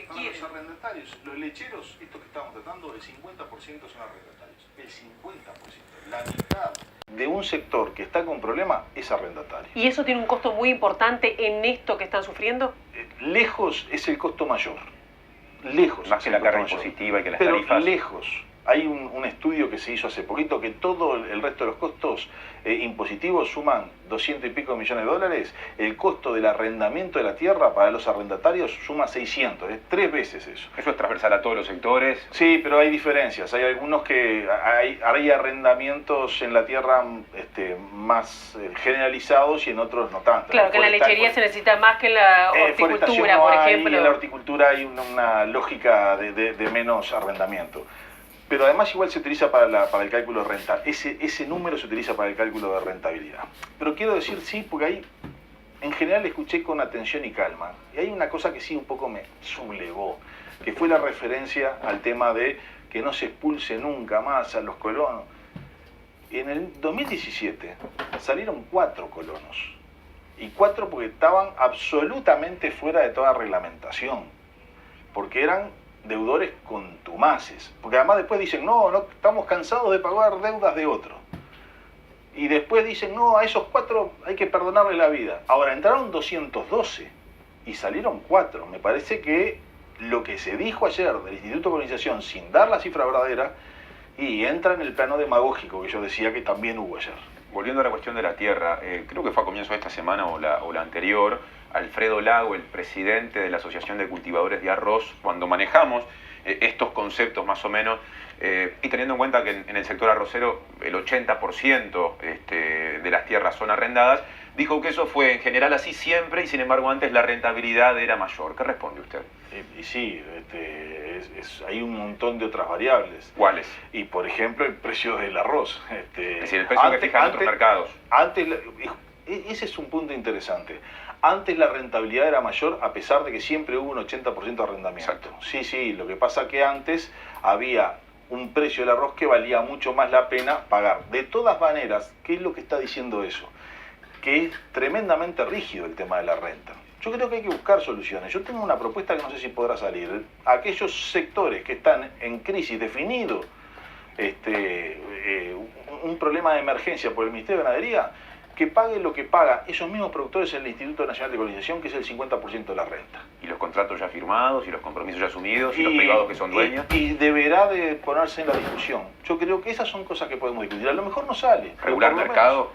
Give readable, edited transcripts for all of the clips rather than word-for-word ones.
Los arrendatarios, los lecheros, estos que estamos tratando, el 50% son arrendatarios. El 50%, la mitad de un sector que está con problemas es arrendatario. ¿Y eso tiene un costo muy importante en esto que están sufriendo? Lejos es el costo mayor. Lejos. Más que la carga impositiva y que las pero tarifas. Lejos. Hay un estudio que se hizo hace poquito que todo el resto de los costos impositivos suman 200 y pico millones de dólares. El costo del arrendamiento de la tierra para los arrendatarios suma 600, es 3 veces eso. Eso es transversal a todos los sectores. Sí, pero hay diferencias. Hay algunos que hay arrendamientos en la tierra más generalizados y en otros no tanto. Claro, que en la lechería se necesita más que en la horticultura, por ejemplo. Y en la horticultura hay una lógica de menos arrendamiento. Pero además igual se utiliza para el cálculo de renta. Ese número se utiliza para el cálculo de rentabilidad. Pero quiero decir sí, porque ahí en general escuché con atención y calma. Y hay una cosa que sí un poco me sublevó, que fue la referencia al tema de que no se expulse nunca más a los colonos. En el 2017 salieron 4 colonos. Y 4 porque estaban absolutamente fuera de toda reglamentación. Porque eran deudores contumaces, porque además después dicen, no, estamos cansados de pagar deudas de otros. Y después dicen, no, a esos 4 hay que perdonarle la vida. Ahora, entraron 212 y salieron 4. Me parece que lo que se dijo ayer del Instituto de Colonización, sin dar la cifra verdadera, y entra en el plano demagógico que yo decía que también hubo ayer. Volviendo a la cuestión de la tierra, creo que fue a comienzo de esta semana o la anterior, Alfredo Lago, el presidente de la Asociación de Cultivadores de Arroz, cuando manejamos estos conceptos más o menos, y teniendo en cuenta que en el sector arrocero el 80% de las tierras son arrendadas, dijo que eso fue en general así siempre y sin embargo antes la rentabilidad era mayor. ¿Qué responde usted? Y sí, hay un montón de otras variables. ¿Cuáles? Y por ejemplo el precio del arroz. Es decir, el precio que fijan otros mercados. Ese es un punto interesante. Antes la rentabilidad era mayor a pesar de que siempre hubo un 80% de arrendamiento. Exacto. Sí, lo que pasa que antes había un precio del arroz que valía mucho más la pena pagar. De todas maneras, ¿qué es lo que está diciendo eso? Que es tremendamente rígido el tema de la renta. Yo creo que hay que buscar soluciones. Yo tengo una propuesta que no sé si podrá salir. Aquellos sectores que están en crisis definido, un problema de emergencia por el Ministerio de Ganadería, que pague lo que pagan esos mismos productores en el Instituto Nacional de Colonización, que es el 50% de la renta. Y los contratos ya firmados, y los compromisos ya asumidos, y los privados que son dueños. Y deberá de ponerse en la discusión. Yo creo que esas son cosas que podemos discutir. A lo mejor no sale. ¿Regular mercado?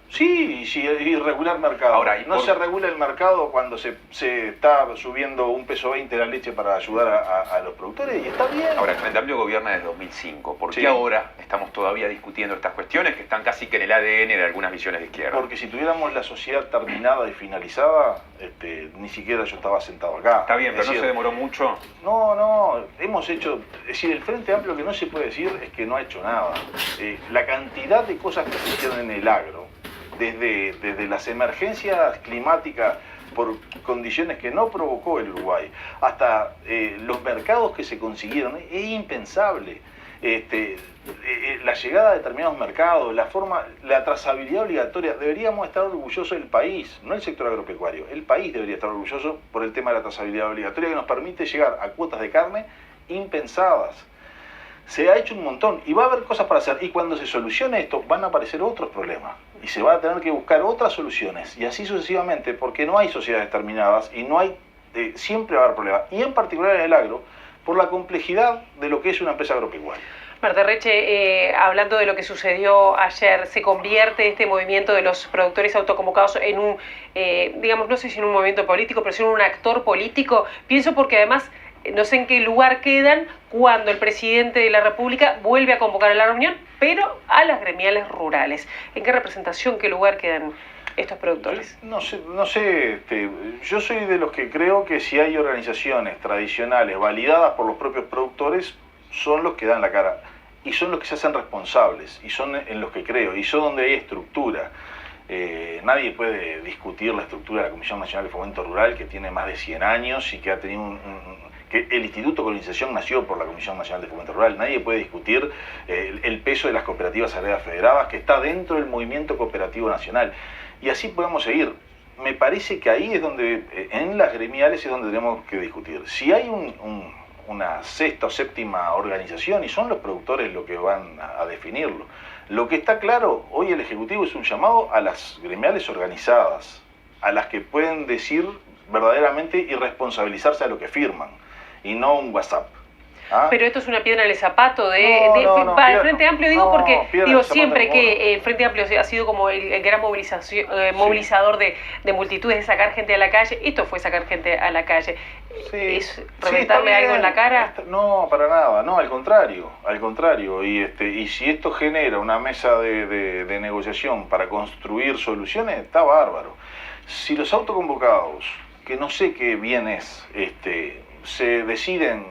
Sí, y regular mercado. Ahora, se regula el mercado cuando se está subiendo $1.20 la leche para ayudar a los productores y está bien. Ahora, el Frente Amplio gobierna desde 2005. ¿Por qué Sí. ahora estamos todavía discutiendo estas cuestiones que están casi que en el ADN de algunas visiones de izquierda? Porque si tuviéramos la sociedad terminada y finalizada, ni siquiera yo estaba sentado acá. Está bien, pero no se demoró mucho. No, hemos hecho... Es decir, el Frente Amplio, lo que no se puede decir es que no ha hecho nada. La cantidad de cosas que se hicieron en el agro, desde las emergencias climáticas por condiciones que no provocó el Uruguay, hasta los mercados que se consiguieron, es impensable. La llegada de determinados mercados, la trazabilidad obligatoria, deberíamos estar orgullosos del país, no el sector agropecuario, el país debería estar orgulloso por el tema de la trazabilidad obligatoria que nos permite llegar a cuotas de carne impensadas. Se ha hecho un montón y va a haber cosas para hacer, y cuando se solucione esto van a aparecer otros problemas y se van a tener que buscar otras soluciones y así sucesivamente, porque no hay sociedades terminadas y no hay, siempre va a haber problemas, y en particular en el agro, por la complejidad de lo que es una empresa agropecuaria. Marta Reche, hablando de lo que sucedió ayer, ¿se convierte este movimiento de los productores autoconvocados en un, digamos, no sé si en un movimiento político, pero sí en un actor político? Pienso porque además no sé en qué lugar quedan cuando el presidente de la República vuelve a convocar a la reunión, pero a las gremiales rurales. ¿En qué representación, qué lugar quedan estos productores? No sé, yo soy de los que creo que si hay organizaciones tradicionales validadas por los propios productores, son los que dan la cara y son los que se hacen responsables y son en los que creo y son donde hay estructura. Nadie puede discutir la estructura de la Comisión Nacional de Fomento Rural, que tiene más de 100 años y que ha tenido que el Instituto de Colonización nació por la Comisión Nacional de Fomento Rural. Nadie puede discutir el peso de las cooperativas agrarias federadas, que está dentro del movimiento cooperativo nacional. Y así podemos seguir. me parece que ahí es donde, en las gremiales es donde tenemos que discutir. Si hay una sexta o séptima organización, y son los productores los que van a definirlo. Lo que está claro, hoy el Ejecutivo es un llamado a las gremiales organizadas, a las que pueden decir verdaderamente y responsabilizarse a lo que firman, y no un WhatsApp. ¿Ah? Pero esto es una piedra en el zapato para el Frente Amplio, digo, porque digo siempre que que el Frente Amplio ha sido como el gran movilizador de multitudes, de sacar gente a la calle. Esto fue sacar gente a la calle. Sí, ¿Es reventarle algo en la cara? No, para nada, no, al contrario. Y si esto genera una mesa de negociación para construir soluciones, está bárbaro. Si los autoconvocados, que no sé qué bien es, se deciden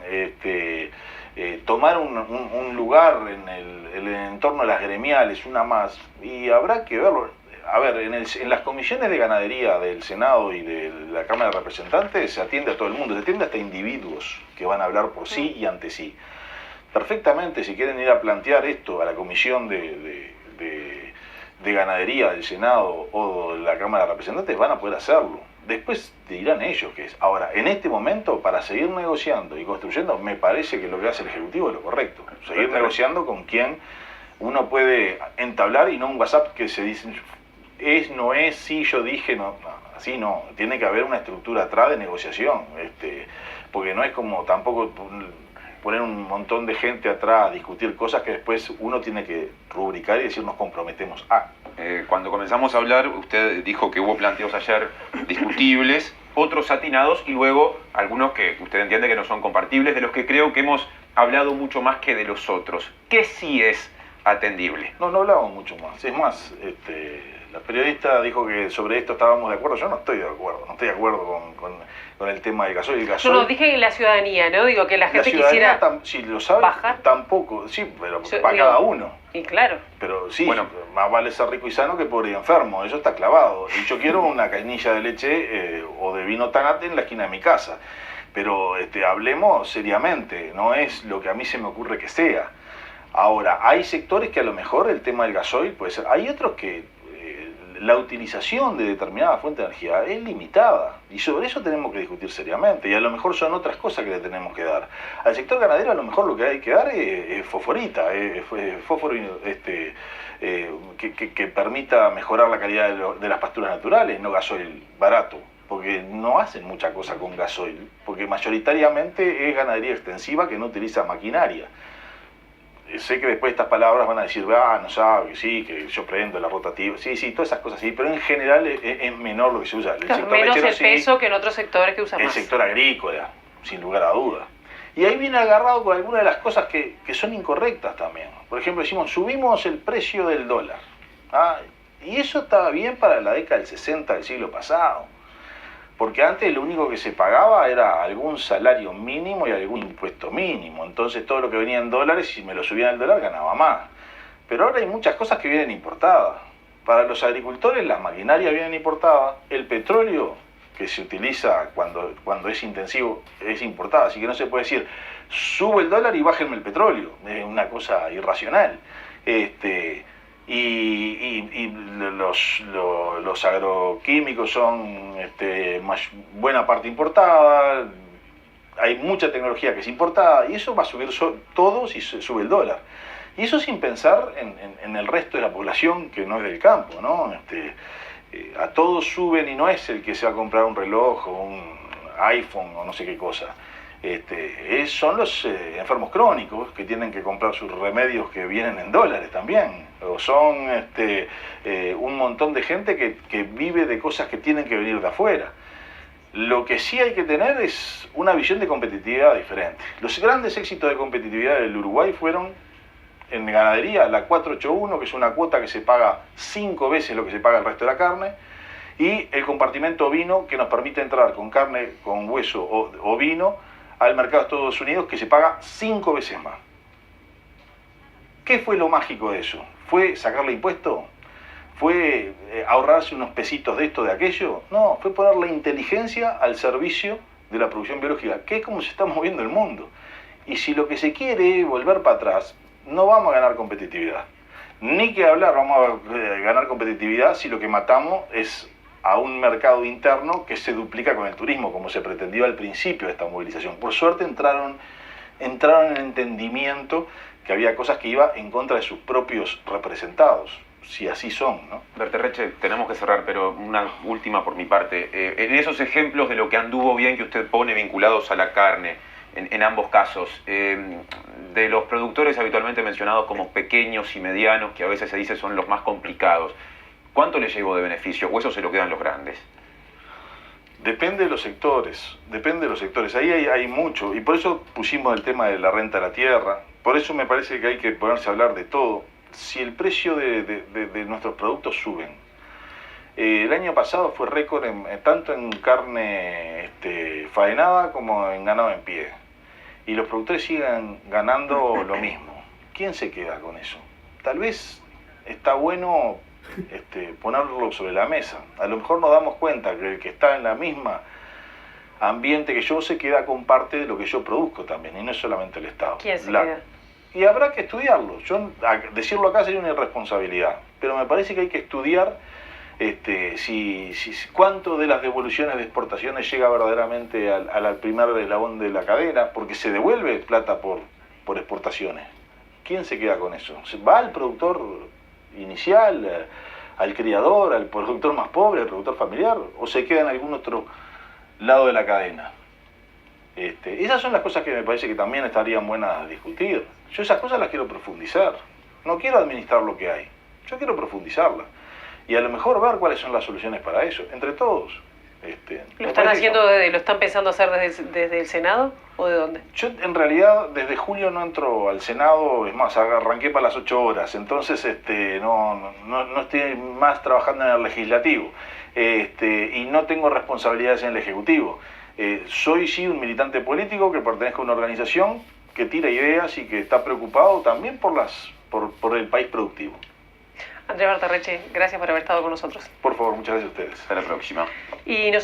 tomar un lugar en el entorno de las gremiales, una más, y habrá que verlo. A ver, en las comisiones de ganadería del Senado y de la Cámara de Representantes se atiende a todo el mundo, se atiende hasta individuos que van a hablar por sí y ante sí. Perfectamente, si quieren ir a plantear esto a la comisión de ganadería del Senado o de la Cámara de Representantes, van a poder hacerlo. Después dirán ellos qué es. Ahora, en este momento, para seguir negociando y construyendo, me parece que lo que hace el Ejecutivo es lo correcto. Seguir negociando con quien uno puede entablar, y no un WhatsApp que se dice es, no es, sí, yo dije, no, así no. Tiene que haber una estructura atrás de negociación, porque no es como tampoco poner un montón de gente atrás a discutir cosas que después uno tiene que rubricar y decir nos comprometemos a. Cuando comenzamos a hablar, usted dijo que hubo planteos ayer discutibles, otros atinados y luego algunos que usted entiende que no son compartibles, de los que creo que hemos hablado mucho más que de los otros. ¿Qué sí es atendible? No hablamos mucho más. Es más, la periodista dijo que sobre esto estábamos de acuerdo. Yo no estoy de acuerdo. No estoy de acuerdo con el tema del gasoil. Yo no dije la ciudadanía, ¿no? Digo que la gente quisiera si lo sabe, bajar. Tampoco, sí, pero para cada uno. Y claro. Pero sí, bueno, más vale ser rico y sano que pobre y enfermo. Eso está clavado. Y yo quiero una canilla de leche o de vino Tanate en la esquina de mi casa. Pero hablemos seriamente. No es lo que a mí se me ocurre que sea. Ahora, hay sectores que a lo mejor el tema del gasoil puede ser. Hay otros que la utilización de determinada fuente de energía es limitada. Y sobre eso tenemos que discutir seriamente. Y a lo mejor son otras cosas que le tenemos que dar. Al sector ganadero a lo mejor lo que hay que dar es fosforita, fósforo que permita mejorar la calidad de las pasturas naturales, no gasoil barato. Porque no hacen mucha cosa con gasoil. Porque mayoritariamente es ganadería extensiva que no utiliza maquinaria. Sé que después estas palabras van a decir, no sabe, que sí, que yo prendo la rotativa, sí, todas esas cosas sí, pero en general es menor lo que se usa. Menos el peso que en otros sectores que usan más. El sector agrícola, sin lugar a dudas. Y ahí viene agarrado con algunas de las cosas que son incorrectas también. Por ejemplo, decimos, subimos el precio del dólar. Y eso estaba bien para la década del 60 del siglo pasado. Porque antes lo único que se pagaba era algún salario mínimo y algún impuesto mínimo. Entonces todo lo que venía en dólares, si me lo subían el dólar, ganaba más. Pero ahora hay muchas cosas que vienen importadas. Para los agricultores las maquinarias vienen importadas. El petróleo que se utiliza cuando es intensivo es importado. Así que no se puede decir, subo el dólar y bájenme el petróleo. Es una cosa irracional. Y los agroquímicos son buena parte importada, hay mucha tecnología que es importada y eso va a subir todo si sube el dólar. Y eso sin pensar en el resto de la población que no es del campo, ¿no? A todos suben y no es el que se va a comprar un reloj o un iPhone o no sé qué cosa. Son los enfermos crónicos que tienen que comprar sus remedios que vienen en dólares también. O son un montón de gente que vive de cosas que tienen que venir de afuera. Lo que sí hay que tener es una visión de competitividad diferente. Los grandes éxitos de competitividad del Uruguay fueron en ganadería, la 481, que es una cuota que se paga 5 veces lo que se paga el resto de la carne, y el compartimento ovino, que nos permite entrar con carne, con hueso o vino al mercado de Estados Unidos, que se paga 5 veces más. ¿Qué fue lo mágico de eso? ¿Fue sacarle impuesto? ¿Fue ahorrarse unos pesitos de esto, de aquello? No, fue poner la inteligencia al servicio de la producción biológica, que es como se está moviendo el mundo. Y si lo que se quiere es volver para atrás, no vamos a ganar competitividad. Ni que hablar, vamos a ganar competitividad si lo que matamos es a un mercado interno que se duplica con el turismo, como se pretendió al principio de esta movilización. Por suerte entraron en el entendimiento que había cosas que iban en contra de sus propios representados, si así son, ¿no? Berterreche, tenemos que cerrar, pero una última por mi parte. En esos ejemplos de lo que anduvo bien que usted pone vinculados a la carne, en ambos casos, de los productores habitualmente mencionados como pequeños y medianos, que a veces se dice son los más complicados, ¿cuánto le llevó de beneficio o eso se lo quedan los grandes? Depende de los sectores, Ahí hay mucho, y por eso pusimos el tema de la renta a la tierra. Por eso me parece que hay que ponerse a hablar de todo. Si el precio de nuestros productos suben, el año pasado fue récord tanto en carne faenada como en ganado en pie. Y los productores siguen ganando lo mismo. ¿Quién se queda con eso? Tal vez está bueno ponerlo sobre la mesa. A lo mejor nos damos cuenta que el que está en la misma ambiente que yo se queda con parte de lo que yo produzco también, y no es solamente el Estado. ¿Quién se queda? Y habrá que estudiarlo. Decirlo acá sería una irresponsabilidad, pero me parece que hay que estudiar cuánto de las devoluciones de exportaciones llega verdaderamente al primer eslabón de la cadena, porque se devuelve plata por exportaciones. ¿Quién se queda con eso? ¿Va al productor inicial, al criador, al productor más pobre, al productor familiar, o se queda en algún otro lado de la cadena? Esas son las cosas que me parece que también estarían buenas a discutir. Yo esas cosas las quiero profundizar. No quiero administrar lo que hay. Yo quiero profundizarlas. Y a lo mejor ver cuáles son las soluciones para eso, entre todos. ¿Lo están pensando hacer desde el Senado o de dónde? Yo en realidad desde julio no entro al Senado, es más, arranqué para las 8 horas, entonces no estoy más trabajando en el legislativo y no tengo responsabilidades en el ejecutivo. Soy sí un militante político que pertenezco a una organización que tira ideas y que está preocupado también por el país productivo. Andrés Berterreche, gracias por haber estado con nosotros. Por favor, muchas gracias a ustedes. Hasta la próxima. Y nosotros